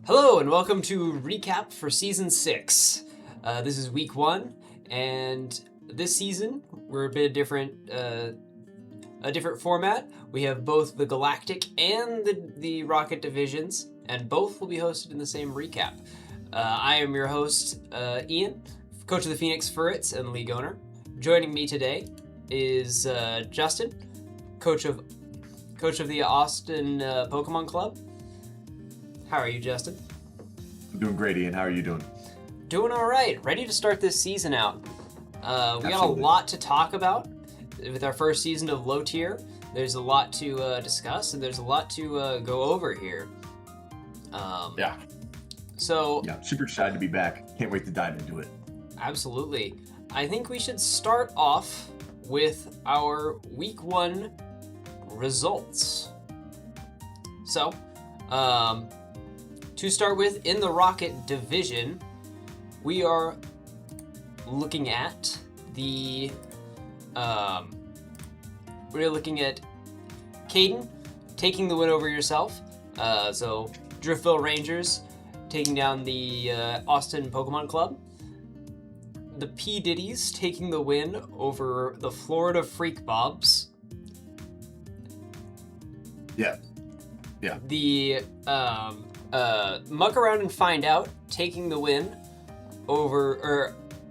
Hello and welcome to Recap for Season 6. This is Week 1, and this season we're a bit different, a different format. We have both the Galactic and the Rocket divisions, and both will be hosted in the same recap. I am your host, Ian, coach of the Phoenix Ferrets and league owner. Joining me today is Justin, coach of the Austin Pokemon Club. How are you, Justin? I'm doing great, Ian. How are you doing? Doing all right. Ready to start this season out. We got a Absolutely. lot to talk about with our first season of Low Tier. There's a lot to discuss, and there's a lot to go over here. Yeah, super excited to be back. Can't wait to dive into it. Absolutely. I think we should start off with our Week 1 results. So, to start with, in the Rocket division, we are looking at Caden taking the win over yourself. So Driftville Rangers taking down the Austin Pokemon Club. The P. Diddy's taking the win over the Florida Freak Bobs. Yeah. The Muck Around and Find Out taking the win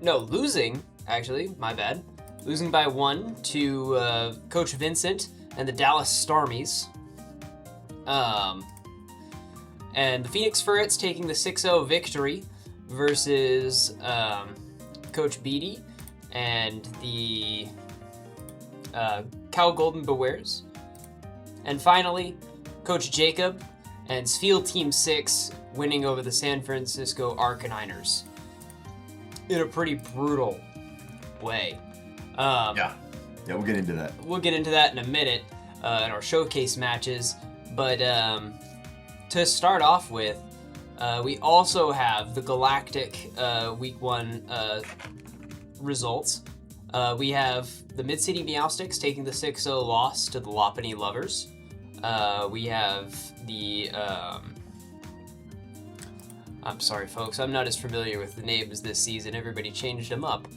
losing, actually, my bad. Losing by 1 to Coach Vincent and the Dallas Starmies. And the Phoenix Ferrets taking the 6-0 victory versus Coach Beatty and the Cal Golden Bewares. And finally, Coach Jacob and Field Team 6 winning over the San Francisco Arcaniners in a pretty brutal way. Yeah, we'll get into that. We'll get into that in a minute in our showcase matches. But to start off with, we also have the Galactic Week 1 results. We have the Mid-City Meowsticks taking the 6-0 loss to the Lopunny Lovers. We have the... I'm sorry, folks. I'm not as familiar with the names this season. Everybody changed them up.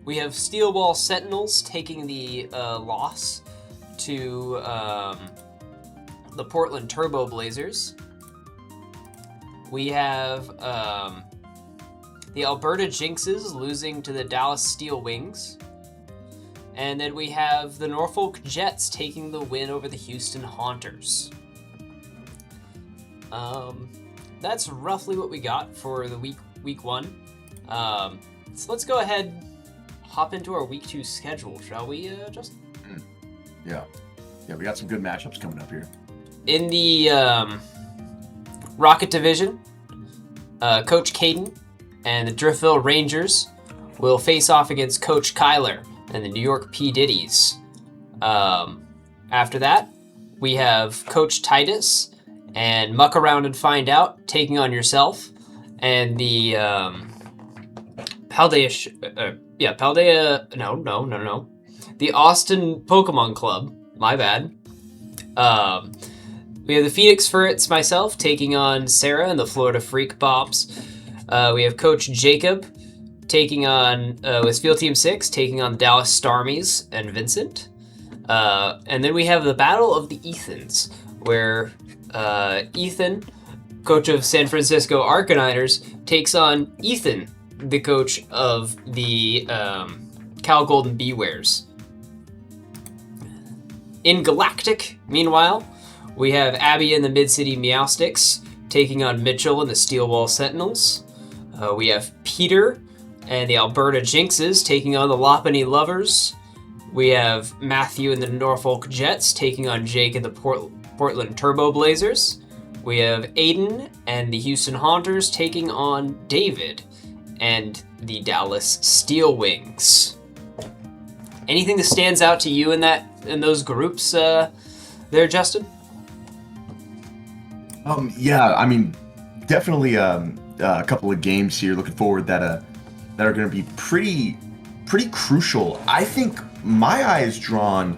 We have Steel Ball Sentinels taking the loss to the Portland Turbo Blazers. We have the Alberta Jinxes losing to the Dallas Steel Wings. And then we have the Norfolk Jets taking the win over the Houston Haunters. That's roughly what we got for the week 1. So let's go ahead, hop into our week 2 schedule, shall we, Justin? Yeah, we got some good matchups coming up here. In the Rocket division, Coach Caden and the Driftville Rangers will face off against Coach Kyler and the New York P. Diddy's. After that, we have Coach Titus and Muck Around and Find Out taking on yourself, and the the Austin Pokemon Club. My bad. We have the Phoenix Ferrets, myself, taking on Sarah and the Florida Freak Bobs. We have Coach Jacob taking on, with Field Team 6, taking on the Dallas Starmies and Vincent. And then we have the Battle of the Ethans, where Ethan, coach of San Francisco Arcaniners, takes on Ethan, the coach of the Cal Golden Bewares. In Galactic, meanwhile, we have Abby and the Mid-City Meowsticks taking on Mitchell and the Steel Ball Sentinels. We have Peter and the Alberta Jinxes taking on the Lopunny Lovers. We have Matthew and the Norfolk Jets taking on Jake and the Portland Turbo Blazers. We have Aiden and the Houston Haunters taking on David and the Dallas Steel Wings. Anything that stands out to you in those groups there, Justin? I mean, definitely a couple of games here looking forward that are going to be pretty crucial. I think my eye is drawn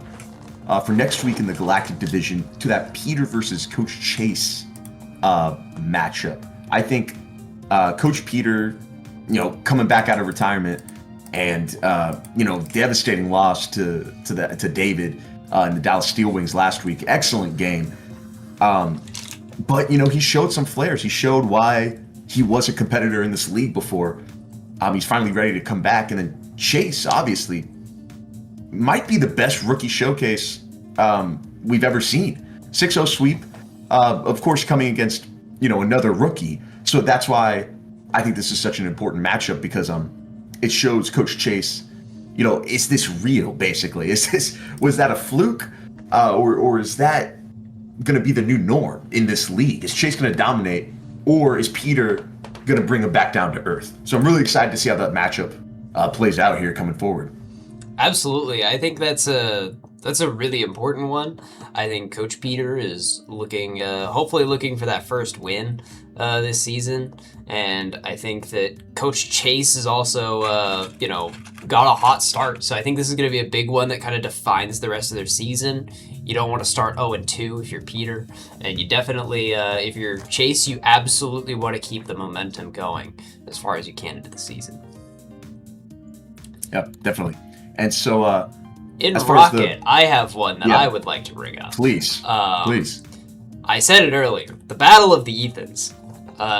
for next week in the Galactic Division to that Peter versus Coach Chase matchup. I think Coach Peter, coming back out of retirement and devastating loss to David in the Dallas Steel Wings last week. Excellent game. But he showed some flares. He showed why he was a competitor in this league before. He's finally ready to come back. And then Chase, obviously, might be the best rookie showcase we've ever seen. 6-0 sweep, of course, coming against another rookie. So that's why I think this is such an important matchup, because it shows Coach Chase, is this real? Basically, was that a fluke, or is that going to be the new norm in this league? Is Chase going to dominate, or is Peter going to bring him back down to earth? So I'm really excited to see how that matchup plays out here coming forward. Absolutely, I think that's a really important one. I think Coach Peter is hopefully looking for that first win this season, and I think that Coach Chase is also got a hot start. So I think this is going to be a big one that kind of defines the rest of their season. You don't want to start 0-2 if you're Peter, and you definitely, if you're Chase, you absolutely want to keep the momentum going as far as you can into the season. Yep, definitely. And so, in Rocket, I have one that I would like to bring up. Please. I said it earlier. The Battle of the Ethans.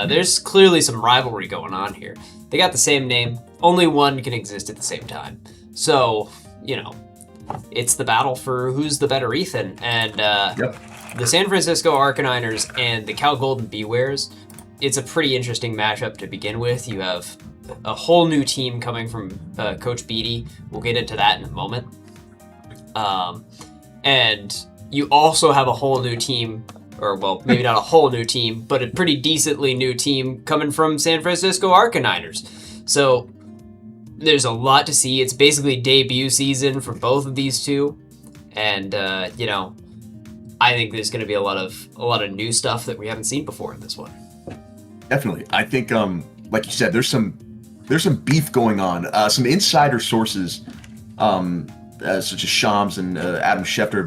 There's clearly some rivalry going on here. They got the same name. Only one can exist at the same time. So, it's the battle for who's the better Ethan. And the San Francisco Arcaniners and the Cal Golden Bewares, it's a pretty interesting matchup to begin with. You have a whole new team coming from Coach Beatty. We'll get into that in a moment. And you also have a whole new team, or well, maybe not a whole new team, but a pretty decently new team coming from San Francisco Arcaniners. So there's a lot to see. It's basically debut season for both of these two. And, I think there's going to be a lot of new stuff that we haven't seen before in this one. Definitely. I think, like you said, there's some beef going on. Some insider sources, such as Shams and Adam Schefter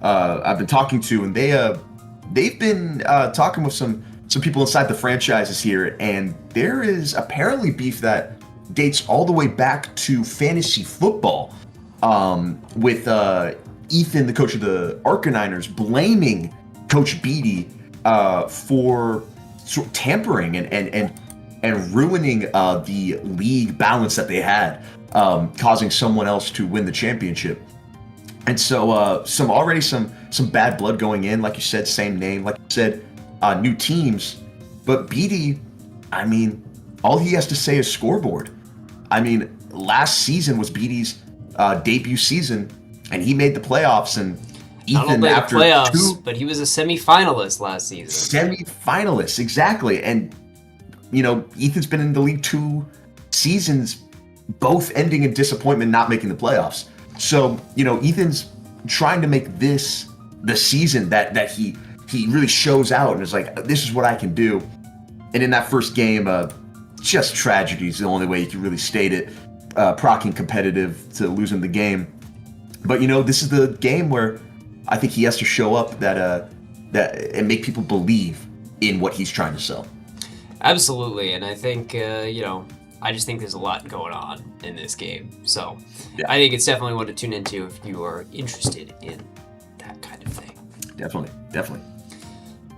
I've been talking to, and they've been talking with some people inside the franchises here, and there is apparently beef that dates all the way back to fantasy football, with Ethan, the coach of the Arcaniners, blaming Coach Beatty for sort of tampering and ruining the league balance that they had, causing someone else to win the championship. And so some bad blood going in, like you said, same name, like you said, new teams. But Beatty, all he has to say is scoreboard. Last season was Beatty's debut season, and he made the playoffs. And Ethan, after playoffs, but he was a semifinalist last season. Semifinalist, exactly. And Ethan's been in the league 2 seasons, both ending in disappointment, not making the playoffs. So, Ethan's trying to make this the season that he really shows out and is like, this is what I can do. And in that first game, just tragedy is the only way you can really state it. Procking competitive to losing the game. But, this is the game where I think he has to show up that and make people believe in what he's trying to sell. Absolutely. And I think, I just think there's a lot going on in this game. So I think it's definitely one to tune into if you are interested in that kind of thing. Definitely.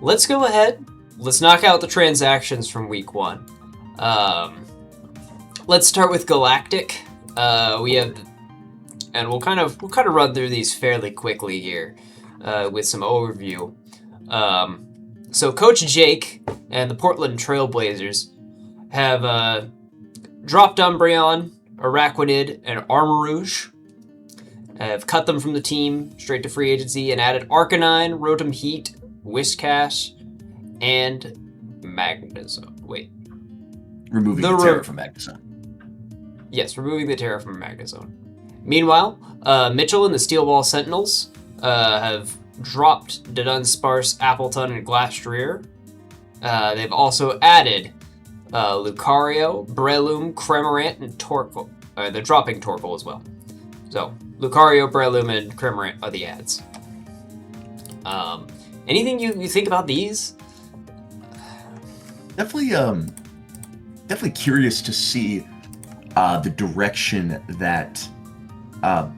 Let's go ahead. Let's knock out the transactions from week 1. Let's start with Galactic. We have, and we'll kind of run through these fairly quickly here with some overview. So Coach Jake and the Portland Trailblazers have dropped Umbreon, Araquanid, and Armarouge. Have cut them from the team straight to free agency and added Arcanine, Rotom Heat, Whiscash, and Magnezone. Wait. Removing the Terra from Magnezone. Yes, removing the Terra from Magnezone. Meanwhile, Mitchell and the Steel Ball Sentinels have dropped Dunsparce, Appleton, and Glastrier. They've also added Lucario, Breloom, Cramorant, and Torkoal. They're dropping Torkoal as well. So, Lucario, Breloom, and Cramorant are the adds. Anything you think about these? Definitely, definitely curious to see the direction that uh,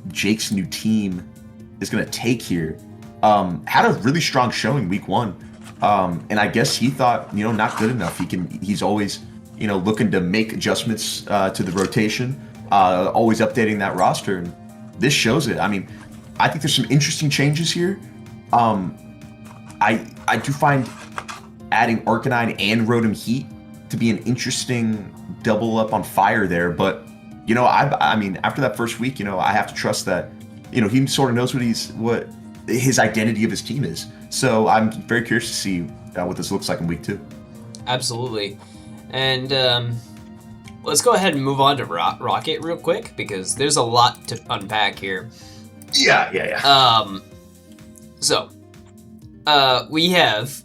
Jake's new team is going to take here. Had a really strong showing week one, and I guess he thought, not good enough. He's always, looking to make adjustments to the rotation, always updating that roster, and this shows it. I mean, I think there's some interesting changes here. I do find adding Arcanine and Rotom Heat to be an interesting double up on fire there, but I mean, after that first week, I have to trust that, he sort of knows what his identity of his team is. So I'm very curious to see what this looks like in week 2. Absolutely. And let's go ahead and move on to Rocket real quick, because there's a lot to unpack here. Yeah. So, we have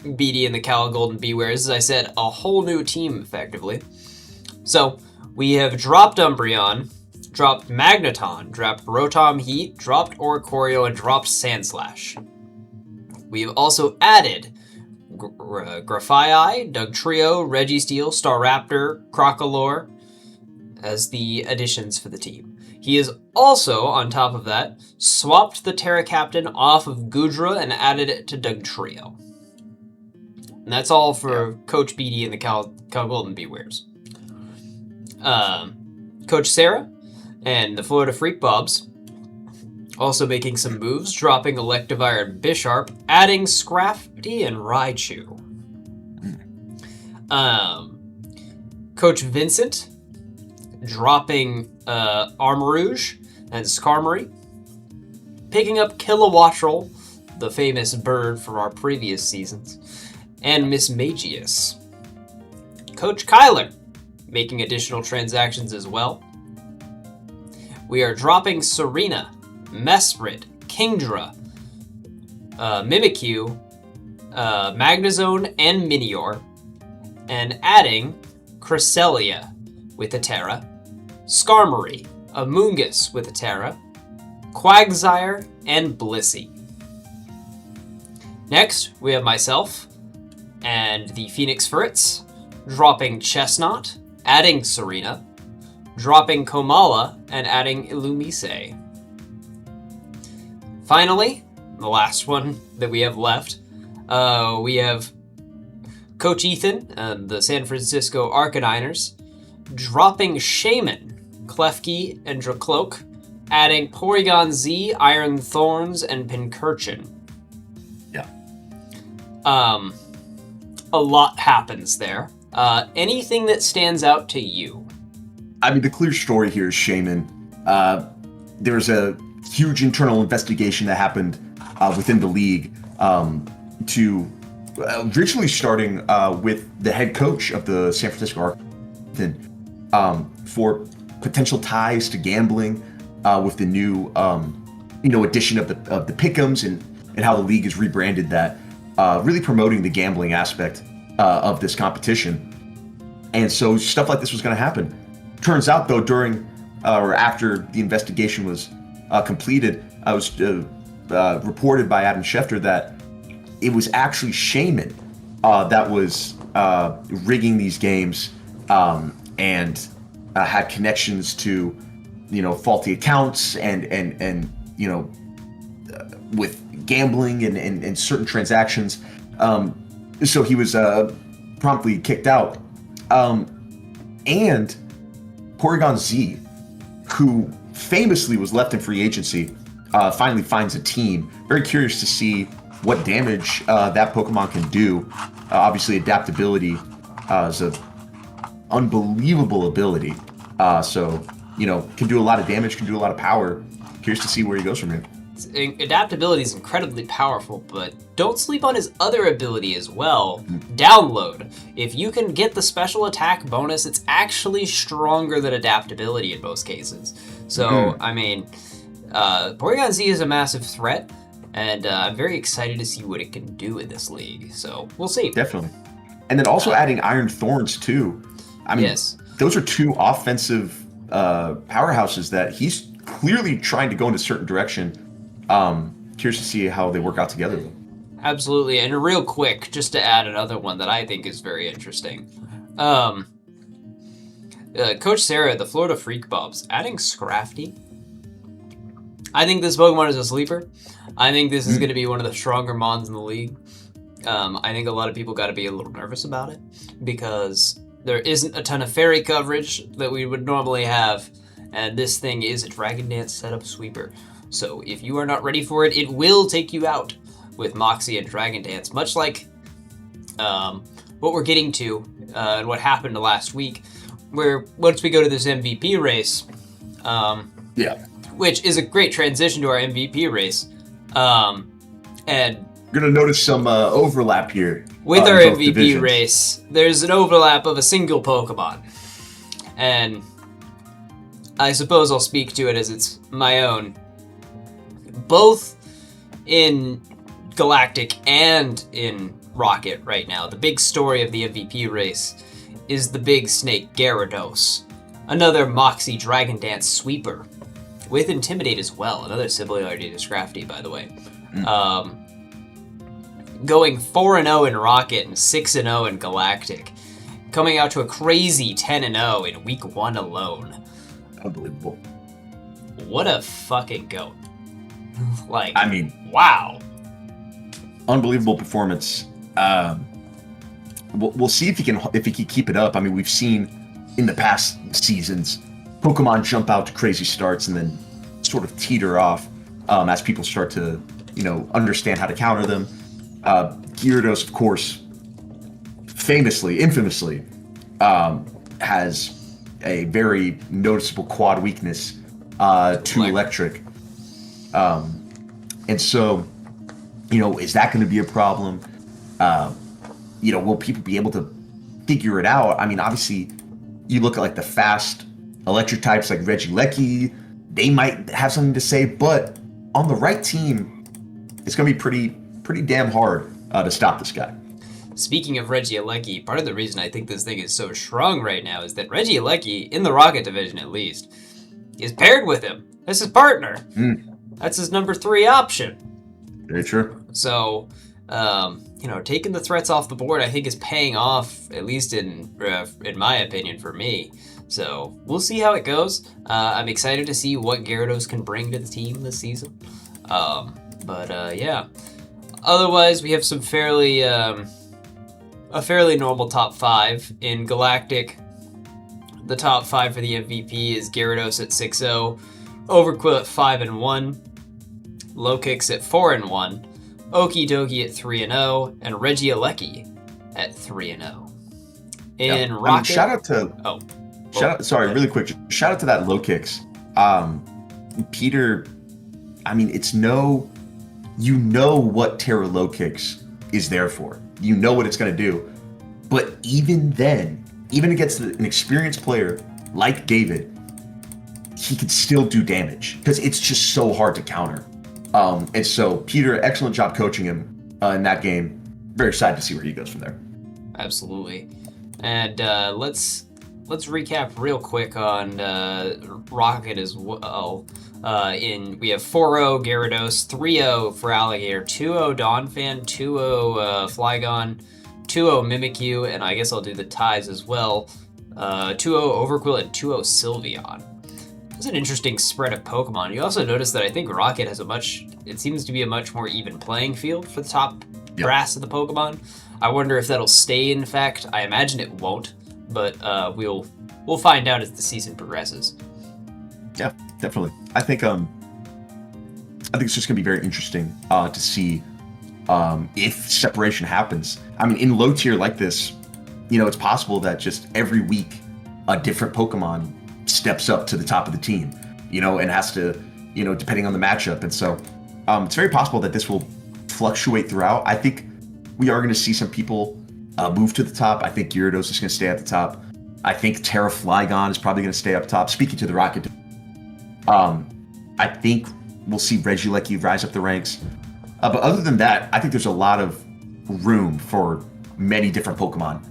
BD and the Cal Golden Bewares, as I said, a whole new team, effectively. So, we have dropped Umbreon, dropped Magneton, dropped Rotom Heat, dropped Oricorio, and dropped Sandslash. We have also added Grafaiai, Dugtrio, Registeel, Staraptor, Crocolore as the additions for the team. He is also, on top of that, swapped the Terra Captain off of Goodra and added it to Dugtrio. And that's all for Coach BD and the Cal Golden Bewares. Coach Sarah and the Florida Freak Bobs also making some moves, dropping Electivire and Bisharp, adding Scrafty and Raichu. Coach Vincent dropping Armarouge and Skarmory, picking up Kilowattrel, the famous bird from our previous seasons, and Miss Magius. Coach Kyler making additional transactions as well. We are dropping Serena, Mesprit, Kingdra, Mimikyu, Magnezone, and Minior, and adding Cresselia with a Terra, Skarmory, Amoonguss with a Terra, Quagsire, and Blissey. Next, we have myself and the Phoenix Fritz, dropping Chestnut, adding Serena, dropping Komala, and adding Illumise. Finally, the last one that we have left, we have Coach Ethan and the San Francisco Arcaniners dropping Shaman, Klefki, and Dracloak, adding Porygon Z, Iron Thorns, and Pincurchin. Yeah. A lot happens there. Anything that stands out to you? I mean, the clear story here is Shaman. There's a huge internal investigation that happened within the league to originally starting with the head coach of the San Francisco Arcaniners for potential ties to gambling with the new addition of the pick'ems and how the league has rebranded that, really promoting the gambling aspect of this competition. And so stuff like this was going to happen. Turns out, though, during or after the investigation was completed, I was reported by Adam Schefter that it was actually Shaman that was rigging these games and had connections to, faulty accounts and with gambling and certain transactions. So he was promptly kicked out. And Porygon Z, who famously was left in free agency, finally finds a team. Very curious to see what damage that Pokemon can do. Obviously, adaptability is an unbelievable ability. So, can do a lot of damage, can do a lot of power. Curious to see where he goes from here. Adaptability is incredibly powerful, but don't sleep on his other ability as well. Download. If you can get the special attack bonus, it's actually stronger than adaptability in most cases. So, I mean, Porygon Z is a massive threat, and I'm very excited to see what it can do in this league. So, we'll see. Definitely. And then also adding Iron Thorns, too. I mean, yes. Those are two offensive powerhouses that he's clearly trying to go in a certain direction. Curious to see how they work out together, though. Absolutely. And real quick, just to add another one that I think is very interesting. Coach Sarah, the Florida Freak Bobs, adding Scrafty. I think this Pokemon is a sleeper. I think this is going to be one of the stronger Mons in the league. I think a lot of people got to be a little nervous about it because there isn't a ton of fairy coverage that we would normally have, and this thing is a Dragon Dance setup sweeper. So if you are not ready for it, it will take you out with Moxie and Dragon Dance, much like what we're getting to and what happened last week, where once we go to this MVP race, which is a great transition to our MVP race, and you're gonna notice some overlap here with our in both MVP divisions. race. There's an overlap of a single Pokemon, and I suppose I'll speak to it as it's my own. Both in Galactic and in Rocket right now, the big story of the MVP race is the big snake Gyarados, another Moxie Dragon Dance sweeper, with Intimidate as well, another similarity to Scrafty, by the way. Going 4-0 in Rocket and 6-0 in Galactic, coming out to a crazy 10-0 in Week 1 alone. Unbelievable. What a fucking goat. Like, I mean, wow. Unbelievable performance. We'll see if he can keep it up. I mean, we've seen in the past seasons Pokemon jump out to crazy starts and then sort of teeter off as people start to, understand how to counter them. Gyarados, of course, infamously, has a very noticeable quad weakness to electric. And so, is that going to be a problem? Will people be able to figure it out? I mean, obviously, you look at like the fast electric types like Regieleki, they might have something to say, but on the right team, it's going to be pretty damn hard to stop this guy. Speaking of Regieleki, part of the reason I think this thing is so strong right now is that Regieleki, in the Rocket division at least, is paired with him. That's his partner. That's his number 3 option. Very true. So, taking the threats off the board, I think, is paying off, at least in my opinion, for me. So we'll see how it goes. I'm excited to see what Gyarados can bring to the team this season. Yeah. Otherwise, we have some a fairly normal top 5 in Galactic. The top 5 for the MVP is Gyarados at 6-0, Overqwil at 5-1, Lokix at 4-1, Okidogi at 3-0, and Regieleki at 3-0. In Rocket, shout out to really quick. Shout out to that Lokix. Peter, I mean, it's what Terra Lokix is there for. You know what it's going to do. But even then, even against an experienced player like David, he could still do damage because it's just so hard to counter. And so, Peter, excellent job coaching him in that game. Very excited to see where he goes from there. Absolutely. And let's recap real quick on Rocket as well. We have 4-0 Gyarados, 3-0 for Alligator, 2-0 Donphan, 2-0 Flygon, 2-0 Mimikyu, and I guess I'll do the ties as well. 2-0 Overqwil and 2-0 Sylveon. It's an interesting spread of Pokemon. You also notice that I think Rocket has it seems to be a much more even playing field for the top brass of the Pokemon. I wonder if that'll stay in effect. I imagine it won't, but we'll find out as the season progresses. Yeah, definitely. I think it's just gonna be very interesting to see if separation happens. I mean, in low tier like this, it's possible that just every week a different Pokemon steps up to the top of the team, and has to, depending on the matchup. And so it's very possible that this will fluctuate throughout. I think we are going to see some people move to the top. I think Gyarados is going to stay at the top. I think Terra Flygon is probably going to stay up top. Speaking to the Rocket, I think we'll see Regieleki rise up the ranks. But other than that, I think there's a lot of room for many different Pokemon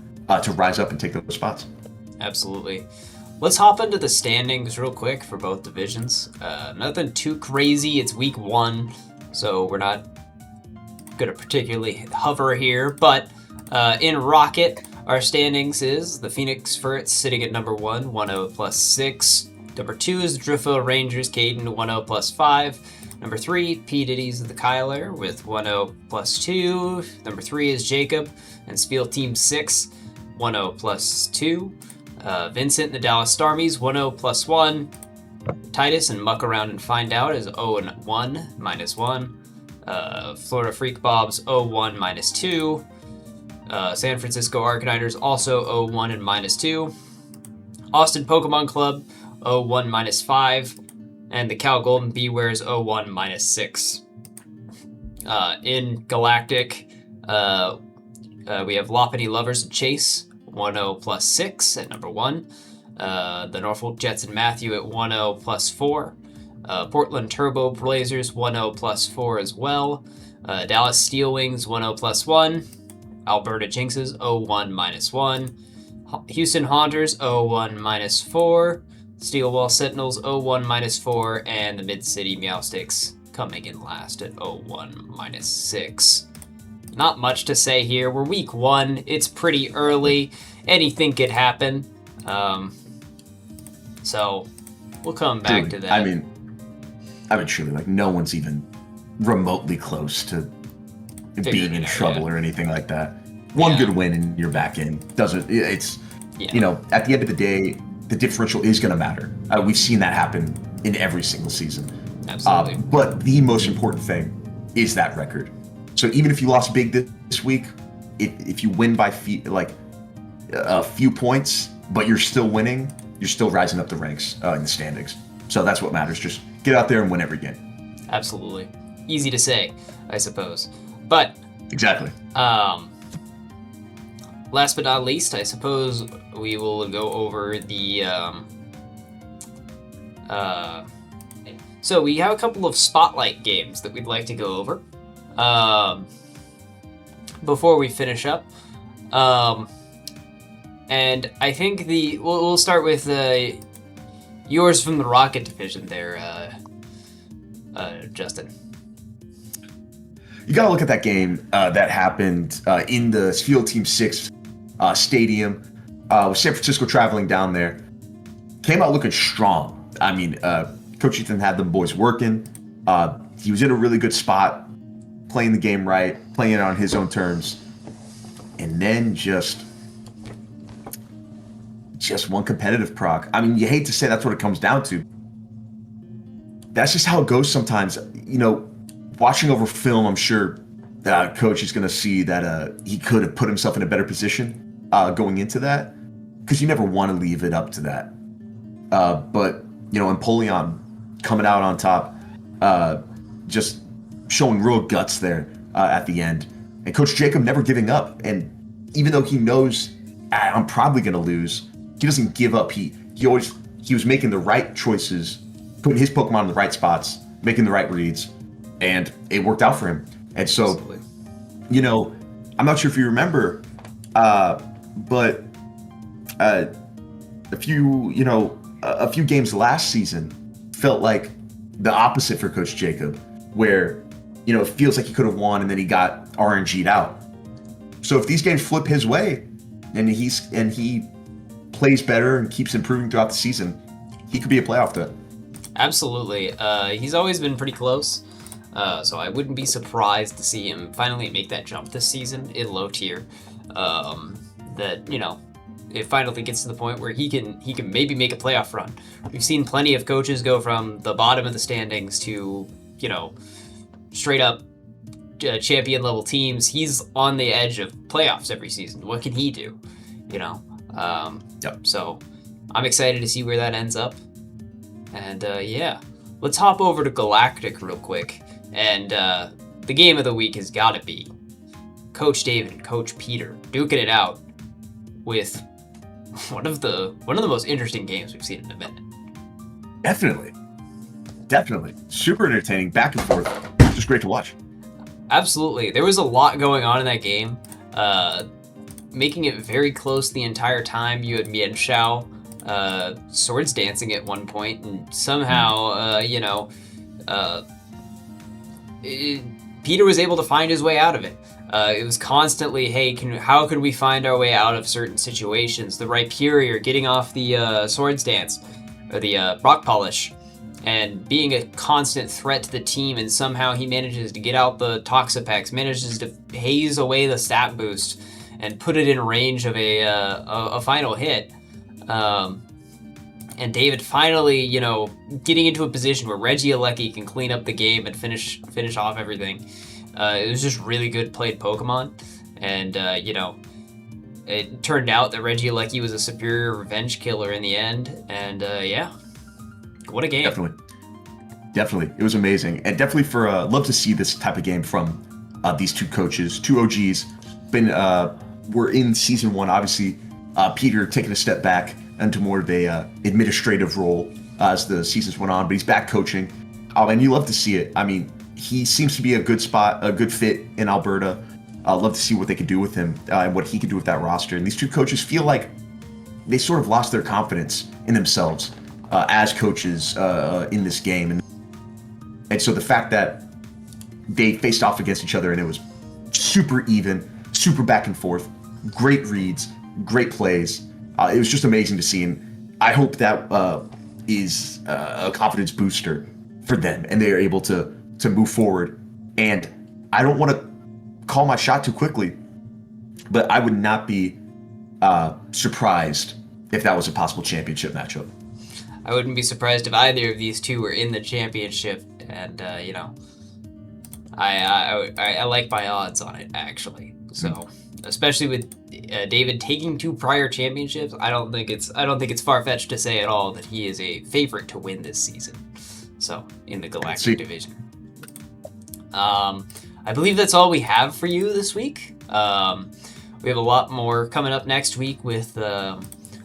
to rise up and take those spots. Absolutely. Let's hop into the standings real quick for both divisions. Nothing too crazy. It's week 1, so we're not going to particularly hover here, but in Rocket, our standings is the Phoenix Ferrets sitting at number 1, 1-0 plus 6. Number 2 is the Driftwell Rangers, Caden, 1-0 plus 5. Number 3, P. Diddy's the Kyler with 1-0 plus 2. Number 3 is Jacob and Spiel Team 6, 1-0 plus 2. Vincent and the Dallas Starmies, 1-0 plus 1. Titus and Muck Around and Find Out is 0-1 minus 1. Florida Freak Bob's 0-1 minus 2. San Francisco Arcaniders also 0-1 and minus 2. Austin Pokemon Club 0-1 minus 5. And the Cal Golden Bewares 0-1 minus 6. In Galactic, we have Loppany Lovers and Chase 1-0 plus 6 at number 1. The Norfolk Jets and Matthew at 1-0 plus 4. Portland Turbo Blazers 1-0 plus 4 as well. Dallas Steel Wings 1-0 plus 1. Alberta Jinxes 0-1 minus 1. Houston Haunters 0-1 minus 4. Steelwall Sentinels 0-1 minus 4. And the Mid-City Meowsticks coming in last at 0-1 minus 6. Not much to say here. We're week 1. It's pretty early. Anything could happen. So we'll come back to that. I mean, truly, like, no one's even remotely close to being in trouble or anything like that. One good win and you're back in. It's, you know, at the end of the day, the differential is going to matter. We've seen that happen in every single season. Absolutely. But the most important thing is that record. So even if you lost big this week, if you win by a few points, but you're still winning, you're still rising up the ranks in the standings. So that's what matters. Just get out there and win every game. Absolutely. Easy to say, I suppose. But exactly. Last but not least, I suppose we will go over the so we have a couple of spotlight games that we'd like to go over before we finish up. And I think we'll start with yours from the Rocket division there, Justin. You got to look at that game that happened in the Field Team 6 stadium with San Francisco traveling down there. Came out looking strong. I mean, Coach Ethan had them boys working. He was in a really good spot, playing the game right, playing it on his own terms. And then just one competitive proc. I mean, you hate to say that's what it comes down to. That's just how it goes sometimes. You know, watching over film, I'm sure Coach is going to see that he could have put himself in a better position going into that, because you never want to leave it up to that. But, you know, Empoleon coming out on top, just showing real guts there at the end. And Coach Jacob never giving up. And even though he knows I'm probably going to lose, he doesn't give up. He was making the right choices, putting his Pokemon in the right spots, making the right reads, and it worked out for him. And so, absolutely. You know, I'm not sure if you remember, but a few games last season felt like the opposite for Coach Jacob, where, you know, it feels like he could have won and then he got RNG'd out. So if these games flip his way and he plays better and keeps improving throughout the season, he could be a playoff threat. Absolutely. He's always been pretty close. So I wouldn't be surprised to see him finally make that jump this season in low tier. That, you know, it finally gets to the point where he can maybe make a playoff run. We've seen plenty of coaches go from the bottom of the standings to, you know, straight up champion level teams. He's on the edge of playoffs every season. What can he do? You know? Yep. So I'm excited to see where that ends up. And yeah, let's hop over to Galactic real quick. And the game of the week has got to be Coach David and Coach Peter duking it out with one of the most interesting games we've seen in a minute. Definitely. Super entertaining, back and forth. Just great to watch. Absolutely. There was a lot going on in that game, making it very close the entire time. You had Mian Shao swords dancing at one point, and somehow, Peter was able to find his way out of it. It was constantly, hey, how can we find our way out of certain situations? The Rhyperior getting off the Swords Dance, or the Rock Polish, and being a constant threat to the team, and somehow he manages to get out the Toxapex, manages to haze away the stat boost, and put it in range of a final hit. And David finally, getting into a position where Regieleki can clean up the game and finish off everything. It was just really good played Pokemon, and it turned out that Regieleki was a superior revenge killer in the end, and what a game. Definitely. It was amazing, and definitely love to see this type of game from these two coaches, two OGs. Were in season 1, obviously. Peter taking a step back into more of a administrative role as the seasons went on, but he's back coaching, and you love to see it. I mean, he seems to be a good fit in Alberta. Love to see what they could do with him and what he could do with that roster. And these two coaches feel like they sort of lost their confidence in themselves as coaches in this game, and so the fact that they faced off against each other and it was super even, super back and forth, great reads, great plays. It was just amazing to see, and I hope that is a confidence booster for them, and they are able to move forward. And I don't want to call my shot too quickly, but I would not be surprised if that was a possible championship matchup. I wouldn't be surprised if either of these two were in the championship, and I like my odds on it, actually. So, especially with David taking 2 prior championships, I don't think it's far-fetched to say at all that he is a favorite to win this season. So, in the Galactic Division. I believe that's all we have for you this week. We have a lot more coming up next week with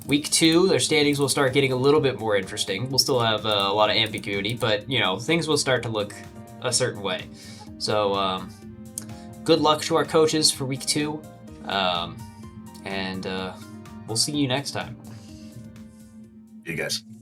week 2. Their standings will start getting a little bit more interesting. We'll still have a lot of ambiguity, but things will start to look a certain way. So good luck to our coaches for week 2, and we'll see you next time. You guys.